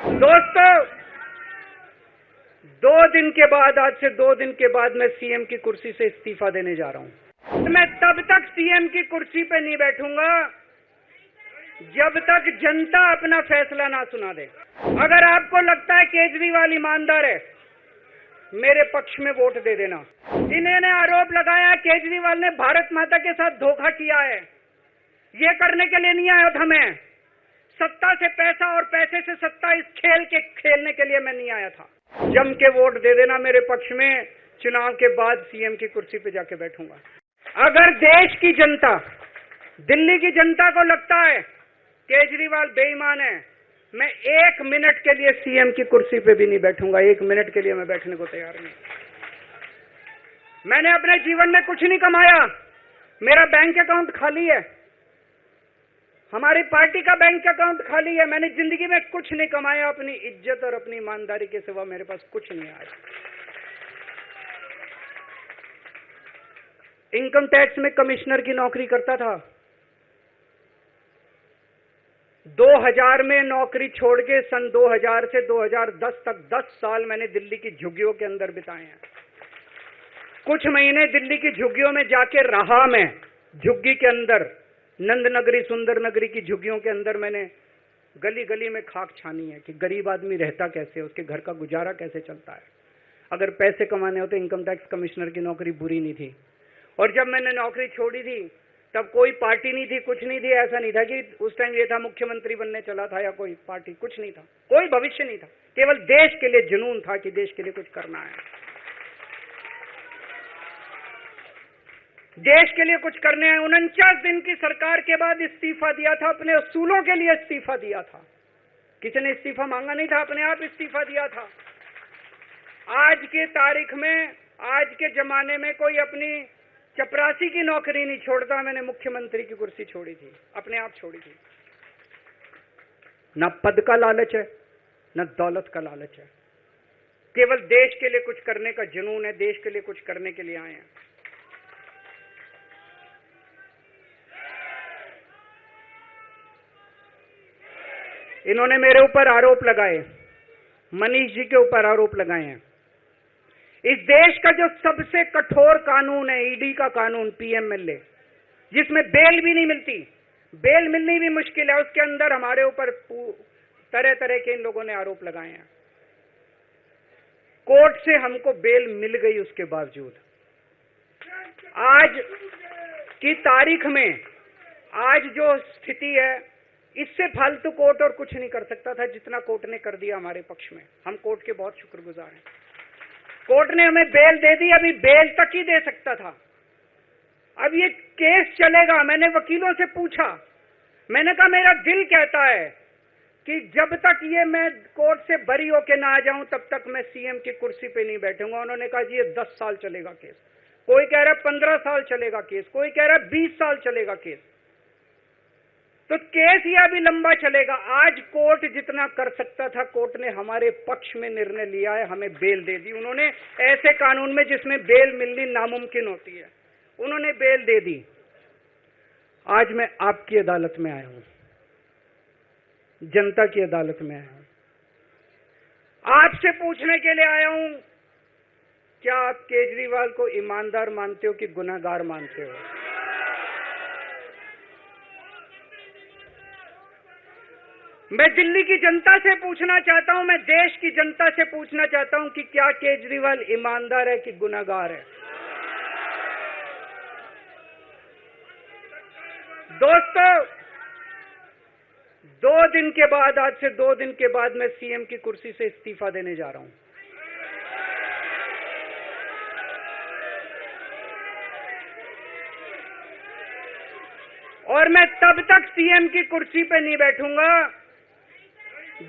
दोस्तों, 2 दिन के बाद मैं सीएम की कुर्सी से इस्तीफा देने जा रहा हूं। मैं तब तक सीएम की कुर्सी पे नहीं बैठूंगा जब तक जनता अपना फैसला ना सुना दे। अगर आपको लगता है केजरीवाल ईमानदार है, मेरे पक्ष में वोट दे देना। इन्होंने आरोप लगाया केजरीवाल ने भारत माता के साथ धोखा किया है। ये करने के लिए नहीं आया था मैं। सत्ता से पैसा और पैसे से सत्ता, इस खेल के खेलने के लिए मैं नहीं आया था। जम के वोट दे देना मेरे पक्ष में। चुनाव के बाद सीएम की कुर्सी पे जाके बैठूंगा। अगर देश की जनता, दिल्ली की जनता को लगता है केजरीवाल बेईमान है, मैं 1 मिनट के लिए सीएम की कुर्सी पे भी नहीं बैठूंगा। 1 मिनट के लिए मैं बैठने को तैयार नहीं। मैंने अपने जीवन में कुछ नहीं कमाया। मेरा बैंक अकाउंट खाली है, हमारी पार्टी का बैंक अकाउंट खाली है। मैंने जिंदगी में कुछ नहीं कमाया। अपनी इज्जत और अपनी ईमानदारी के सिवा मेरे पास कुछ नहीं आया। इनकम टैक्स में कमिश्नर की नौकरी करता था। 2000 में नौकरी छोड़ के सन 2000 से 2010 तक 10 साल मैंने दिल्ली की झुग्गियों के अंदर बिताए हैं। कुछ महीने दिल्ली की झुग्गियों में जाके रहा मैं। झुग्गी के अंदर, नंद नगरी, सुंदर नगरी की झुग्गियों के अंदर मैंने गली गली में खाक छानी है कि गरीब आदमी रहता कैसे, उसके घर का गुजारा कैसे चलता है। अगर पैसे कमाने होते, इनकम टैक्स कमिश्नर की नौकरी बुरी नहीं थी। और जब मैंने नौकरी छोड़ी थी तब कोई पार्टी नहीं थी, कुछ नहीं थी। ऐसा नहीं था कि उस टाइम ये था मुख्यमंत्री बनने चला था या कोई पार्टी, कुछ नहीं था, कोई भविष्य नहीं था। केवल देश के लिए जुनून था कि देश के लिए कुछ करना है, देश के लिए कुछ करने हैं। 49 दिन की सरकार के बाद इस्तीफा दिया था। अपने असूलों के लिए इस्तीफा दिया था। किसी ने इस्तीफा मांगा नहीं था, अपने आप इस्तीफा दिया था। आज की तारीख में, आज के जमाने में कोई अपनी चपरासी की नौकरी नहीं छोड़ता। मैंने मुख्यमंत्री की कुर्सी छोड़ी थी, अपने आप छोड़ी थी। न पद का लालच है, न दौलत का लालच है। केवल देश के लिए कुछ करने का जुनून है। देश के लिए कुछ करने के लिए आए हैं। इन्होंने मेरे ऊपर आरोप लगाए, मनीष जी के ऊपर आरोप लगाए हैं। इस देश का जो सबसे कठोर कानून है, ईडी का कानून, पीएमएलए, जिसमें बेल भी नहीं मिलती, बेल मिलनी भी मुश्किल है, उसके अंदर हमारे ऊपर तरह तरह के इन लोगों ने आरोप लगाए हैं। कोर्ट से हमको बेल मिल गई, उसके बावजूद आज की तारीख में, आज जो स्थिति है, इससे फालतू कोर्ट और कुछ नहीं कर सकता था जितना कोर्ट ने कर दिया हमारे पक्ष में। हम कोर्ट के बहुत शुक्रगुजार हैं। कोर्ट ने हमें बेल दे दी, अभी बेल तक ही दे सकता था। अब ये केस चलेगा। मैंने वकीलों से पूछा, मैंने कहा मेरा दिल कहता है कि जब तक ये मैं कोर्ट से बरी होके ना आ जाऊं तब तक मैं सीएम की कुर्सी पे नहीं बैठूंगा। उन्होंने कहा जी ये 10 साल चलेगा केस, कोई कह रहा है 15 साल चलेगा केस, कोई कह रहा है 20 साल चलेगा केस। तो केस ये अभी लंबा चलेगा। आज कोर्ट जितना कर सकता था, कोर्ट ने हमारे पक्ष में निर्णय लिया है, हमें बेल दे दी। उन्होंने ऐसे कानून में जिसमें बेल मिलनी नामुमकिन होती है, उन्होंने बेल दे दी। आज मैं आपकी अदालत में आया हूं, जनता की अदालत में आया हूं। आपसे पूछने के लिए आया हूं, क्या आप केजरीवाल को ईमानदार मानते हो कि गुनहगार मानते हो? मैं दिल्ली की जनता से पूछना चाहता हूं, मैं देश की जनता से पूछना चाहता हूं कि क्या केजरीवाल ईमानदार है कि गुनहगार है? दोस्तों, 2 दिन के बाद, आज से 2 दिन के बाद मैं सीएम की कुर्सी से इस्तीफा देने जा रहा हूं। और मैं तब तक सीएम की कुर्सी पे नहीं बैठूंगा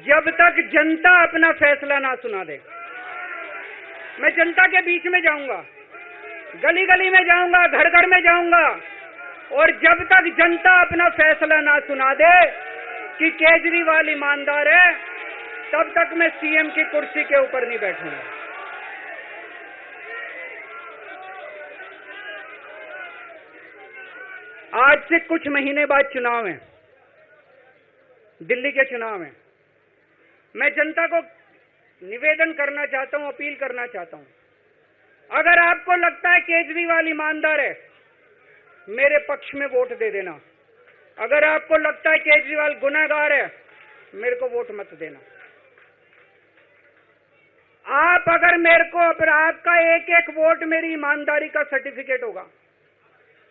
जब तक जनता अपना फैसला ना सुना दे। मैं जनता के बीच में जाऊंगा, गली गली में जाऊंगा, घर घर में जाऊंगा, और जब तक जनता अपना फैसला ना सुना दे कि केजरीवाल ईमानदार है, तब तक मैं सीएम की कुर्सी के ऊपर नहीं बैठूंगा। आज से कुछ महीने बाद चुनाव है, दिल्ली के चुनाव हैं। मैं जनता को निवेदन करना चाहता हूं, अपील करना चाहता हूं, अगर आपको लगता है केजरीवाल ईमानदार है, मेरे पक्ष में वोट दे देना। अगर आपको लगता है केजरीवाल गुनहगार है, मेरे को वोट मत देना। आप अगर मेरे को, आपका एक एक वोट मेरी ईमानदारी का सर्टिफिकेट होगा।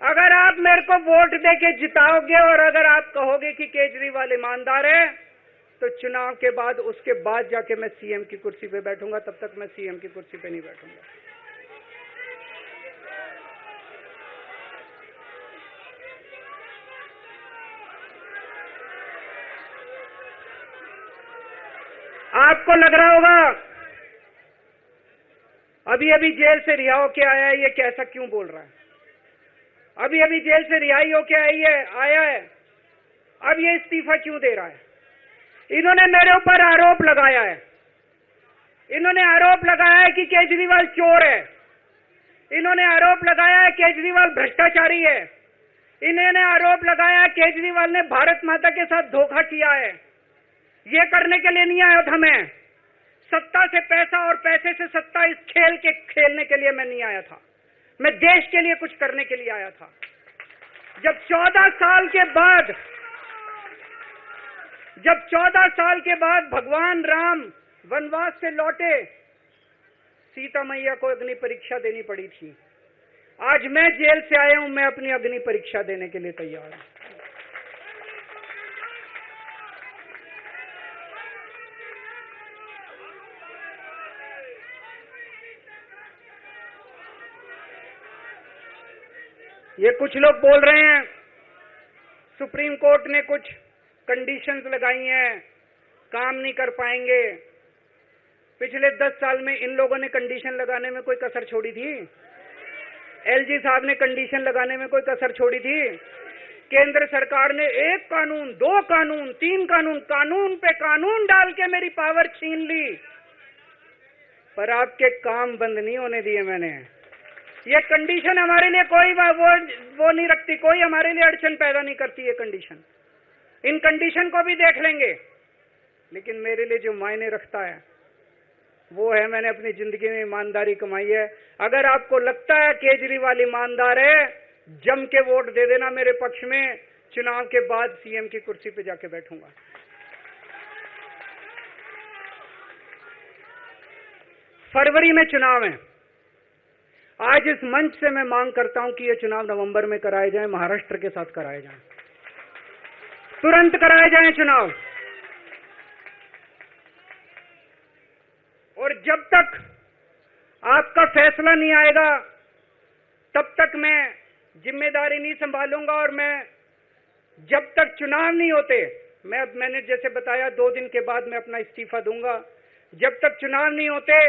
अगर आप मेरे को वोट देके जिताओगे और अगर आप कहोगे कि केजरीवाल ईमानदार है, तो चुनाव के बाद, उसके बाद जाके मैं सीएम की कुर्सी पे बैठूंगा। तब तक मैं सीएम की कुर्सी पे नहीं बैठूंगा। आपको लग रहा होगा अभी अभी जेल से रिहा होके आया है, ये कैसा क्यों बोल रहा है? अभी अभी जेल से रिहाई होके आया है, अब ये इस्तीफा क्यों दे रहा है? इन्होंने मेरे ऊपर आरोप लगाया है। इन्होंने आरोप लगाया है कि केजरीवाल चोर है। इन्होंने आरोप लगाया है केजरीवाल भ्रष्टाचारी है। इन्होंने आरोप लगाया है केजरीवाल ने भारत माता के साथ धोखा किया है। ये करने के लिए नहीं आया था मैं। सत्ता से पैसा और पैसे से सत्ता, इस खेल के खेलने के लिए मैं नहीं आया था। मैं देश के लिए कुछ करने के लिए आया था। जब 14 साल के बाद भगवान राम वनवास से लौटे, सीता मैया को अग्नि परीक्षा देनी पड़ी थी। आज मैं जेल से आया हूं, मैं अपनी अग्नि परीक्षा देने के लिए तैयार हूं। ये कुछ लोग बोल रहे हैं सुप्रीम कोर्ट ने कुछ कंडीशंस लगाई हैं, काम नहीं कर पाएंगे। पिछले 10 साल में इन लोगों ने कंडीशन लगाने में कोई कसर छोड़ी थी? एलजी साहब ने कंडीशन लगाने में कोई कसर छोड़ी थी? केंद्र सरकार ने 1 कानून, 2 कानून, 3 कानून, कानून पे कानून डाल के मेरी पावर छीन ली, पर आपके काम बंद नहीं होने दिए मैंने। ये कंडीशन हमारे लिए कोई वो नहीं रखती, कोई हमारे लिए अड़चन पैदा नहीं करती ये कंडीशन। इन कंडीशन को भी देख लेंगे, लेकिन मेरे लिए जो मायने रखता है वो है मैंने अपनी जिंदगी में ईमानदारी कमाई है। अगर आपको लगता है केजरीवाल ईमानदार है, जम के वोट दे देना मेरे पक्ष में। चुनाव के बाद सीएम की कुर्सी पे जाके बैठूंगा। फरवरी में चुनाव है। आज इस मंच से मैं मांग करता हूं कि ये चुनाव नवंबर में कराए जाएं, महाराष्ट्र के साथ कराए जाएं, तुरंत कराए जाएं चुनाव। और जब तक आपका फैसला नहीं आएगा, तब तक मैं जिम्मेदारी नहीं संभालूंगा। और मैं, जब तक चुनाव नहीं होते, मैंने जैसे बताया 2 दिन के बाद मैं अपना इस्तीफा दूंगा। जब तक चुनाव नहीं होते,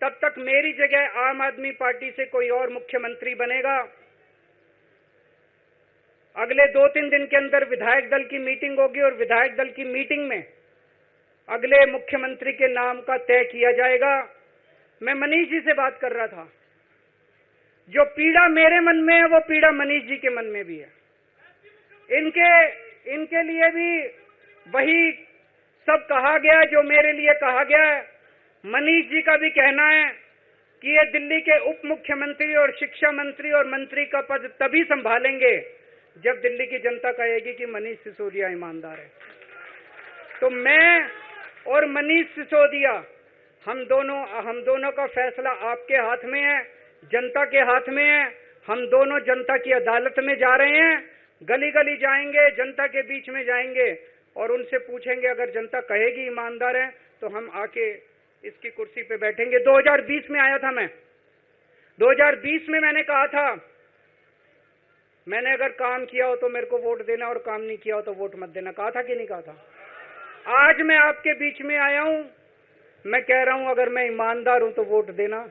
तब तक मेरी जगह आम आदमी पार्टी से कोई और मुख्यमंत्री बनेगा। अगले 2-3 दिन के अंदर विधायक दल की मीटिंग होगी और विधायक दल की मीटिंग में अगले मुख्यमंत्री के नाम का तय किया जाएगा। मैं मनीष जी से बात कर रहा था। जो पीड़ा मेरे मन में है, वो पीड़ा मनीष जी के मन में भी है। इनके लिए भी वही सब कहा गया जो मेरे लिए कहा गया है। मनीष जी का भी कहना है कि ये दिल्ली के उप मुख्यमंत्री और शिक्षा मंत्री और मंत्री का पद तभी संभालेंगे जब दिल्ली की जनता कहेगी कि मनीष सिसोदिया ईमानदार है। तो मैं और मनीष सिसोदिया, हम दोनों का फैसला आपके हाथ में है, जनता के हाथ में है। हम दोनों जनता की अदालत में जा रहे हैं, गली गली जाएंगे, जनता के बीच में जाएंगे और उनसे पूछेंगे, अगर जनता कहेगी ईमानदार है तो हम आके इसकी कुर्सी पे बैठेंगे। 2020 में आया था मैं। 2020 में मैंने कहा था, मैंने अगर काम किया हो तो मेरे को वोट देना और काम नहीं किया हो तो वोट मत देना। कहा था कि नहीं कहा था? आज मैं आपके बीच में आया हूं, मैं कह रहा हूं, अगर मैं ईमानदार हूं तो वोट देना,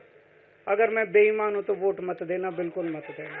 अगर मैं बेईमान हूं तो वोट मत देना, बिल्कुल मत देना।